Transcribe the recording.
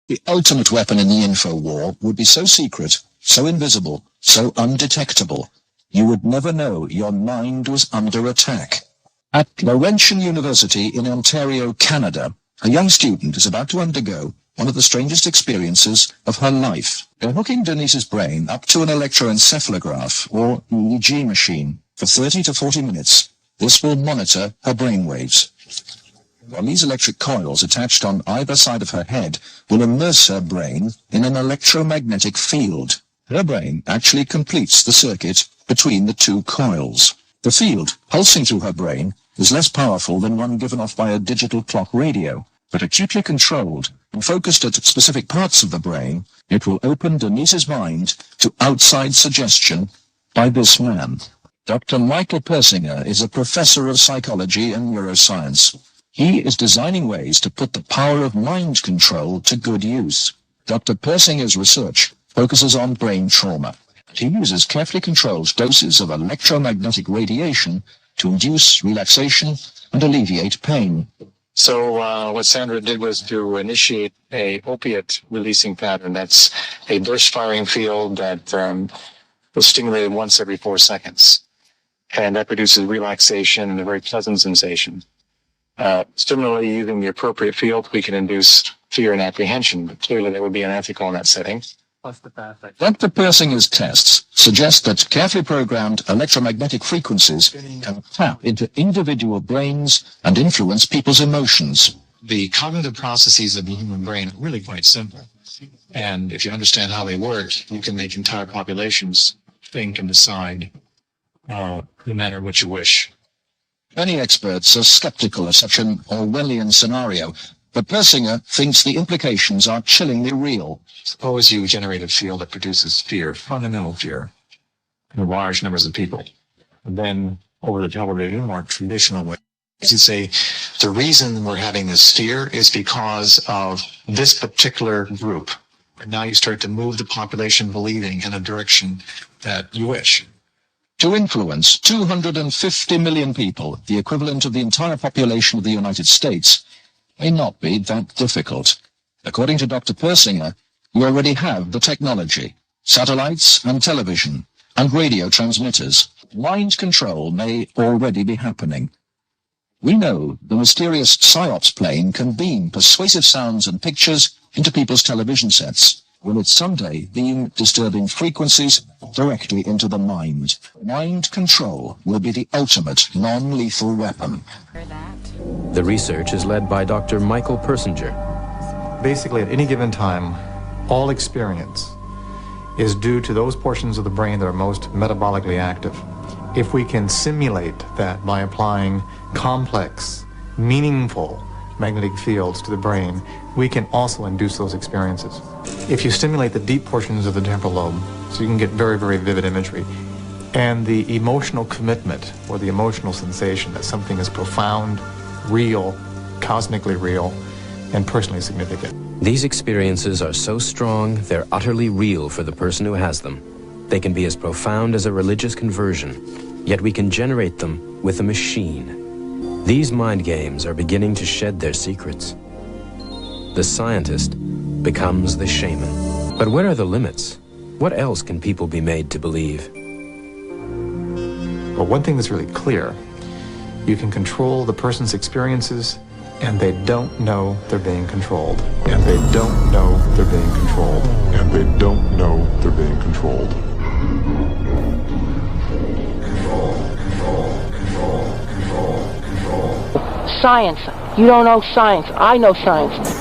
The ultimate weapon in the info war would be so secret, so invisible, so undetectable, you would never know your mind was under attack. At Laurentian University in Ontario, Canada, a young student is about to undergo one of the strangest experiences of her life. They're hooking Denise's brain up to an electroencephalograph, or EEG machine, for 30 to 40 minutes. This will monitor her brainwaves. While these electric coils attached on either side of her head will immerse her brain in an electromagnetic field. Her brain actually completes the circuit between the two coils. The field pulsing through her brain is less powerful than one given off by a digital clock radio, but acutely controlled and focused at specific parts of the brain, it will open Denise's mind to outside suggestion by this man. Dr. Michael Persinger is a professor of psychology and neuroscience. He is designing ways to put the power of mind control to good use. Dr. Persinger's research focuses on brain trauma. He uses carefully controlled doses of electromagnetic radiation to induce relaxation and alleviate pain. So what Sandra did was to initiate a opiate releasing pattern. That's a burst firing field that was stimulated once every 4 seconds. And that produces relaxation and a very pleasant sensation. Similarly, using the appropriate field, we can induce fear and apprehension, but clearly that would be unethical in that setting. Dr. Persinger's tests suggest that carefully programmed electromagnetic frequencies can tap into individual brains and influence people's emotions. The cognitive processes of the human brain are really quite simple. And if you understand how they work, you can make entire populations think and decide no matter what you wish. Many experts are skeptical of such an Orwellian scenario, but Persinger thinks the implications are chillingly real. Suppose you generate a field that produces fear, fundamental fear, in large numbers of people. And then, over the television, more traditional way, you say, the reason we're having this fear is because of this particular group. And now you start to move the population believing in a direction that you wish. To influence 250 million people, the equivalent of the entire population of the United States, may not be that difficult. According to Dr. Persinger, we already have the technology, satellites and television, and radio transmitters. Mind control may already be happening. We know the mysterious PSYOPs plane can beam persuasive sounds and pictures into people's television sets. Will it someday beam disturbing frequencies directly into the mind? Mind control will be the ultimate non-lethal weapon. The research is led by Dr. Michael Persinger. Basically, at any given time, all experience is due to those portions of the brain that are most metabolically active. If we can simulate that by applying complex, meaningful magnetic fields to the brain, we can also induce those experiences. If you stimulate the deep portions of the temporal lobe, so you can get very, very vivid imagery, and the emotional commitment or the emotional sensation that something is profound, real, cosmically real, and personally significant. These experiences are so strong, they're utterly real for the person who has them. They can be as profound as a religious conversion, yet we can generate them with a machine. These mind games are beginning to shed their secrets. The scientist becomes the shaman. But where are the limits? What else can people be made to believe? But one thing that's really clear, you can control the person's experiences, and they don't know they're being controlled. And they don't know they're being controlled. And they don't know they're being controlled. Science. You don't know science. I know science.